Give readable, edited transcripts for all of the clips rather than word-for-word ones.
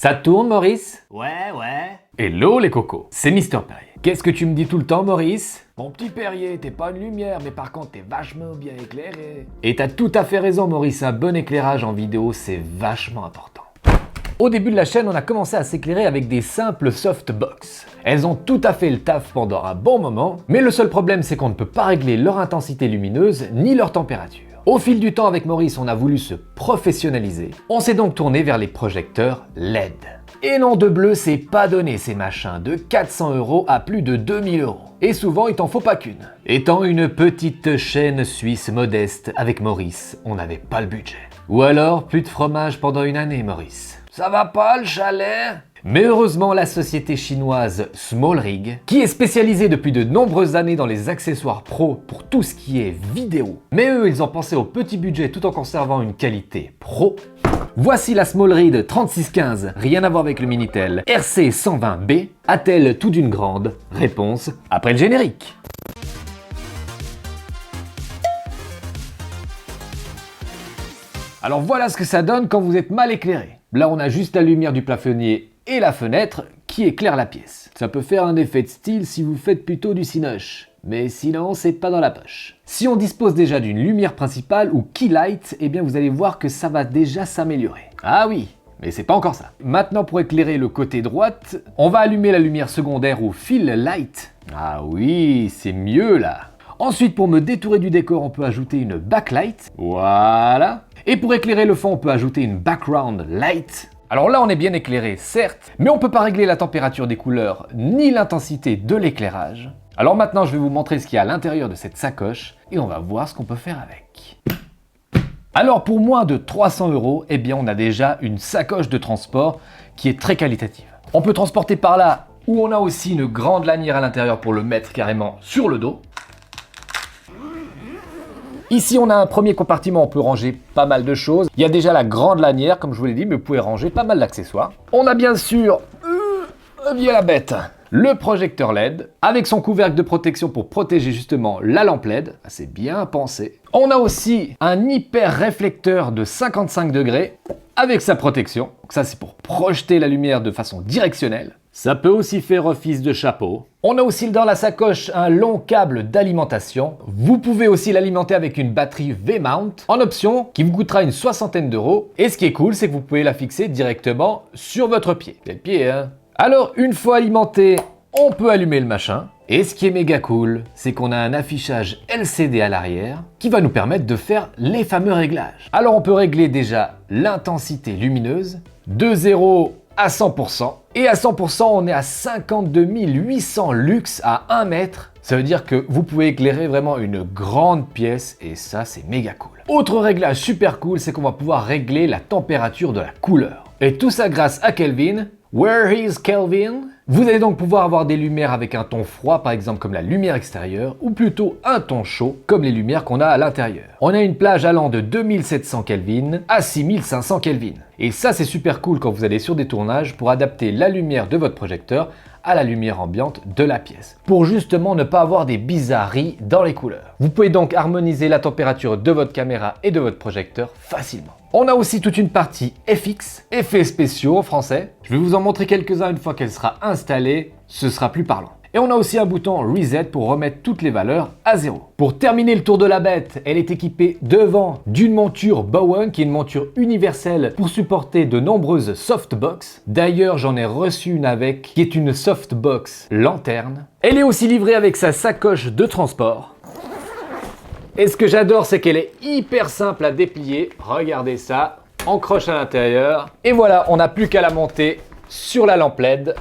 Ça tourne, Maurice? Ouais. Hello les cocos, c'est Mister Perrier. Qu'est-ce que tu me dis tout le temps, Maurice? Mon petit Perrier, t'es pas une lumière, mais par contre t'es vachement bien éclairé. Et t'as tout à fait raison, Maurice, un bon éclairage en vidéo, c'est vachement important. Au début de la chaîne, on a commencé à s'éclairer avec des simples softbox. Elles ont tout à fait le taf pendant un bon moment, mais le seul problème c'est qu'on ne peut pas régler leur intensité lumineuse ni leur température. Au fil du temps avec Maurice, on a voulu se professionnaliser. On s'est donc tourné vers les projecteurs LED. Et non de bleu, c'est pas donné ces machins, de 400 € à plus de 2000 €. Et souvent, il t'en faut pas qu'une. Étant une petite chaîne suisse modeste, avec Maurice, on n'avait pas le budget. Ou alors, plus de fromage pendant une année, Maurice. Ça va pas le chalet? Mais heureusement, la société chinoise SmallRig, qui est spécialisée depuis de nombreuses années dans les accessoires pro pour tout ce qui est vidéo, mais eux, ils ont pensé au petit budget tout en conservant une qualité pro. Voici la SmallRig 3615, rien à voir avec le Minitel, RC120B, a-t-elle tout d'une grande? Réponse après le générique. Alors voilà ce que ça donne quand vous êtes mal éclairé. Là, on a juste la lumière du plafonnier et la fenêtre qui éclaire la pièce. Ça peut faire un effet de style si vous faites plutôt du cinoche, mais sinon c'est pas dans la poche. Si on dispose déjà d'une lumière principale ou key light, eh bien vous allez voir que ça va déjà s'améliorer. Ah oui, mais c'est pas encore ça. Maintenant pour éclairer le côté droite, on va allumer la lumière secondaire ou fill light. Ah oui, c'est mieux là. Ensuite pour me détourer du décor, on peut ajouter une backlight. Voilà. Et pour éclairer le fond, on peut ajouter une background light. Alors là, on est bien éclairé, certes, mais on ne peut pas régler la température des couleurs ni l'intensité de l'éclairage. Alors maintenant, je vais vous montrer ce qu'il y a à l'intérieur de cette sacoche et on va voir ce qu'on peut faire avec. Alors pour moins de 300 €, eh bien on a déjà une sacoche de transport qui est très qualitative. On peut transporter par là où on a aussi une grande lanière à l'intérieur pour le mettre carrément sur le dos. Ici, on a un premier compartiment, on peut ranger pas mal de choses. Il y a déjà la grande lanière, comme je vous l'ai dit, mais vous pouvez ranger pas mal d'accessoires. On a bien sûr, via la bête, le projecteur LED, avec son couvercle de protection pour protéger justement la lampe LED. C'est bien pensé. On a aussi un hyper réflecteur de 55 degrés, avec sa protection. Donc ça, c'est pour projeter la lumière de façon directionnelle. Ça peut aussi faire office de chapeau. On a aussi dans la sacoche un long câble d'alimentation. Vous pouvez aussi l'alimenter avec une batterie V-mount en option qui vous coûtera une soixantaine d'euros. Et ce qui est cool, c'est que vous pouvez la fixer directement sur votre pied. C'est le pied, hein? Alors, une fois alimenté, on peut allumer le machin. Et ce qui est méga cool, c'est qu'on a un affichage LCD à l'arrière qui va nous permettre de faire les fameux réglages. Alors, on peut régler déjà l'intensité lumineuse de 0 à 100%. Et à 100%, on est à 52 800 lux à 1 mètre. Ça veut dire que vous pouvez éclairer vraiment une grande pièce et ça, c'est méga cool. Autre réglage super cool, c'est qu'on va pouvoir régler la température de la couleur. Et tout ça grâce à Kelvin. Where is Kelvin? Vous allez donc pouvoir avoir des lumières avec un ton froid, par exemple comme la lumière extérieure, ou plutôt un ton chaud, comme les lumières qu'on a à l'intérieur. On a une plage allant de 2700 Kelvin à 6500 Kelvin. Et ça, c'est super cool quand vous allez sur des tournages pour adapter la lumière de votre projecteur à la lumière ambiante de la pièce, pour justement ne pas avoir des bizarreries dans les couleurs. Vous pouvez donc harmoniser la température de votre caméra et de votre projecteur facilement. On a aussi toute une partie FX, effets spéciaux en français. Je vais vous en montrer quelques-uns une fois qu'elle sera installée, ce sera plus parlant. Et on a aussi un bouton Reset pour remettre toutes les valeurs à 0. Pour terminer le tour de la bête, elle est équipée devant d'une monture Bowen, qui est une monture universelle pour supporter de nombreuses softbox. D'ailleurs, j'en ai reçu une avec, qui est une softbox lanterne. Elle est aussi livrée avec sa sacoche de transport. Et ce que j'adore, c'est qu'elle est hyper simple à déplier. Regardez ça, on croche à l'intérieur. Et voilà, on n'a plus qu'à la monter sur la lampe LED.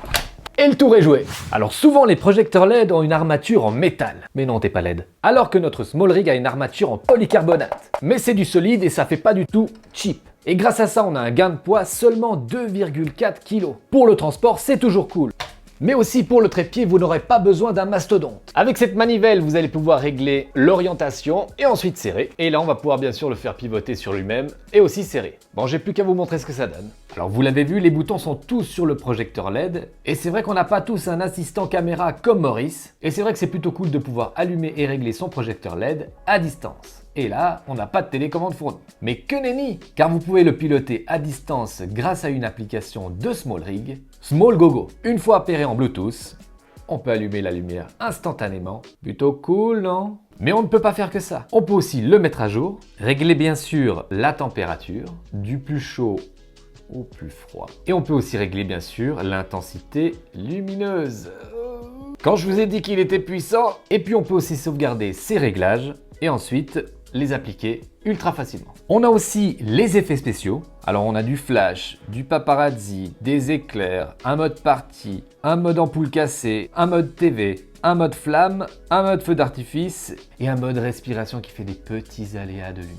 Et le tour est joué. Alors souvent les projecteurs LED ont une armature en métal. Mais non, t'es pas LED. Alors que notre SmallRig a une armature en polycarbonate. Mais c'est du solide et ça fait pas du tout cheap. Et grâce à ça, on a un gain de poids seulement 2,4 kg. Pour le transport, c'est toujours cool. Mais aussi pour le trépied, vous n'aurez pas besoin d'un mastodonte. Avec cette manivelle, vous allez pouvoir régler l'orientation et ensuite serrer. Et là, on va pouvoir bien sûr le faire pivoter sur lui-même et aussi serrer. Bon, j'ai plus qu'à vous montrer ce que ça donne. Alors vous l'avez vu, les boutons sont tous sur le projecteur LED, et c'est vrai qu'on n'a pas tous un assistant caméra comme Maurice, et c'est vrai que c'est plutôt cool de pouvoir allumer et régler son projecteur LED à distance. Et là, on n'a pas de télécommande fournie. Mais que nenni, car vous pouvez le piloter à distance grâce à une application de SmallRig, SmallGoGo. Une fois appairé en Bluetooth, on peut allumer la lumière instantanément. Plutôt cool, non? Mais on ne peut pas faire que ça. On peut aussi le mettre à jour, régler bien sûr la température, du plus chaud au plus froid. Et on peut aussi régler bien sûr l'intensité lumineuse. Quand je vous ai dit qu'il était puissant, et puis on peut aussi sauvegarder ses réglages et ensuite les appliquer ultra facilement. On a aussi les effets spéciaux. Alors on a du flash, du paparazzi, des éclairs, un mode party, un mode ampoule cassée, un mode TV, un mode flamme, un mode feu d'artifice et un mode respiration qui fait des petits aléas de lumière.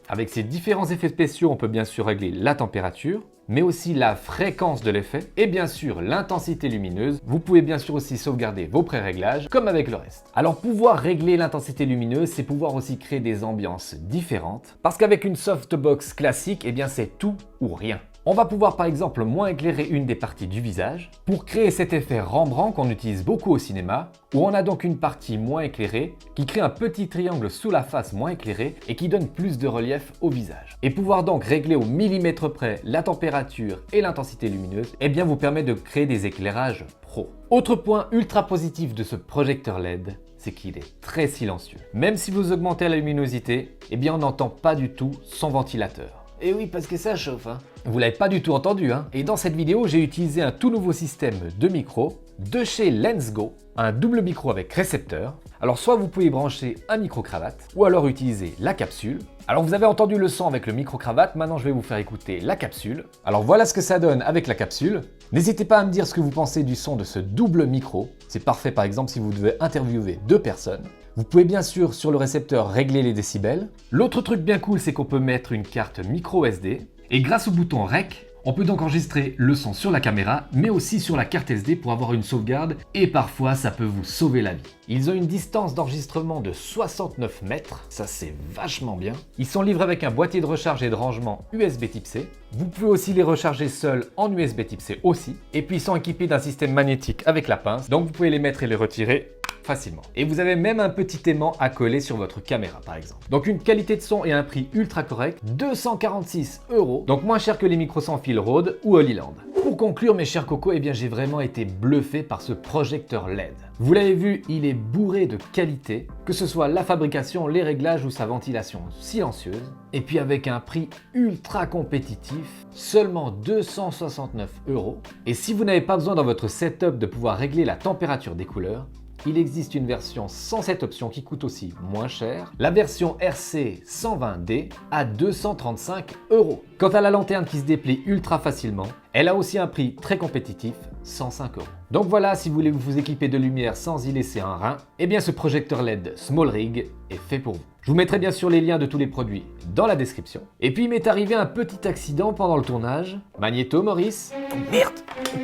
Avec ces différents effets spéciaux, on peut bien sûr régler la température, mais aussi la fréquence de l'effet et bien sûr l'intensité lumineuse. Vous pouvez bien sûr aussi sauvegarder vos pré-réglages comme avec le reste. Alors pouvoir régler l'intensité lumineuse, c'est pouvoir aussi créer des ambiances différentes parce qu'avec une softbox classique, eh bien c'est tout ou rien. On va pouvoir par exemple moins éclairer une des parties du visage pour créer cet effet Rembrandt qu'on utilise beaucoup au cinéma, où on a donc une partie moins éclairée qui crée un petit triangle sous la face moins éclairée et qui donne plus de relief au visage. Et pouvoir donc régler au millimètre près la température et l'intensité lumineuse, eh bien vous permet de créer des éclairages pro. Autre point ultra positif de ce projecteur LED, c'est qu'il est très silencieux. Même si vous augmentez la luminosité, eh bien on n'entend pas du tout son ventilateur. Et oui, parce que ça chauffe, hein. Vous l'avez pas du tout entendu, hein. Et dans cette vidéo, j'ai utilisé un tout nouveau système de micro de chez Lensgo, un double micro avec récepteur. Alors soit vous pouvez brancher un micro-cravate, ou alors utiliser la capsule. Alors vous avez entendu le son avec le micro-cravate, maintenant je vais vous faire écouter la capsule. Alors voilà ce que ça donne avec la capsule. N'hésitez pas à me dire ce que vous pensez du son de ce double micro. C'est parfait par exemple si vous devez interviewer 2 personnes. Vous pouvez bien sûr sur le récepteur régler les décibels. L'autre truc bien cool, c'est qu'on peut mettre une carte micro SD. Et grâce au bouton REC, on peut donc enregistrer le son sur la caméra, mais aussi sur la carte SD pour avoir une sauvegarde, et parfois ça peut vous sauver la vie. Ils ont une distance d'enregistrement de 69 mètres, ça c'est vachement bien. Ils sont livrés avec un boîtier de recharge et de rangement USB type C. Vous pouvez aussi les recharger seuls en USB type C aussi. Et puis ils sont équipés d'un système magnétique avec la pince, donc vous pouvez les mettre et les retirer facilement. Et vous avez même un petit aimant à coller sur votre caméra par exemple. Donc une qualité de son et un prix ultra correct, 246 €, donc moins cher que les micros sans fil Rode ou Holyland. Pour conclure mes chers cocos, eh bien j'ai vraiment été bluffé par ce projecteur LED. Vous l'avez vu, il est bourré de qualité, que ce soit la fabrication, les réglages ou sa ventilation silencieuse. Et puis avec un prix ultra compétitif, seulement 269 €. Et si vous n'avez pas besoin dans votre setup de pouvoir régler la température des couleurs, il existe une version sans cette option qui coûte aussi moins cher, la version RC 120D à 235 €. Quant à la lanterne qui se déplie ultra facilement, elle a aussi un prix très compétitif, 105 €. Donc voilà, si vous voulez vous équiper de lumière sans y laisser un rein, eh bien ce projecteur LED SmallRig est fait pour vous. Je vous mettrai bien sûr les liens de tous les produits dans la description. Et puis il m'est arrivé un petit accident pendant le tournage. Magnéto, Maurice. Merde,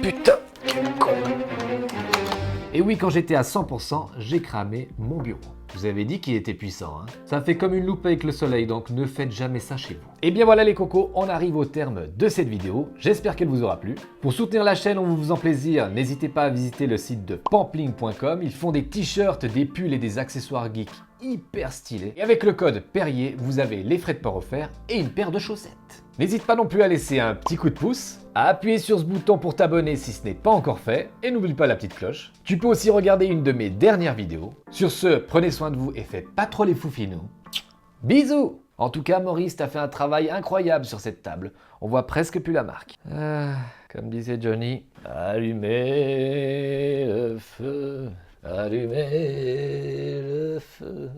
putain, quel con. Et oui, quand j'étais à 100%, j'ai cramé mon bureau. Je vous avais dit qu'il était puissant, hein. Ça fait comme une loupe avec le soleil, donc ne faites jamais ça chez vous. Et bien voilà les cocos, on arrive au terme de cette vidéo. J'espère qu'elle vous aura plu. Pour soutenir la chaîne en vous faisant plaisir, n'hésitez pas à visiter le site de pampling.com. Ils font des t-shirts, des pulls et des accessoires geeks hyper stylés. Et avec le code Perrier, vous avez les frais de port offerts et une paire de chaussettes. N'hésite pas non plus à laisser un petit coup de pouce, à appuyer sur ce bouton pour t'abonner si ce n'est pas encore fait, et n'oublie pas la petite cloche. Tu peux aussi regarder une de mes dernières vidéos. Sur ce, prenez soin de vous et faites pas trop les foufinous. Bisous! En tout cas, Maurice, t'as fait un travail incroyable sur cette table. On voit presque plus la marque. Comme disait Johnny, allumez le feu, allumez le feu.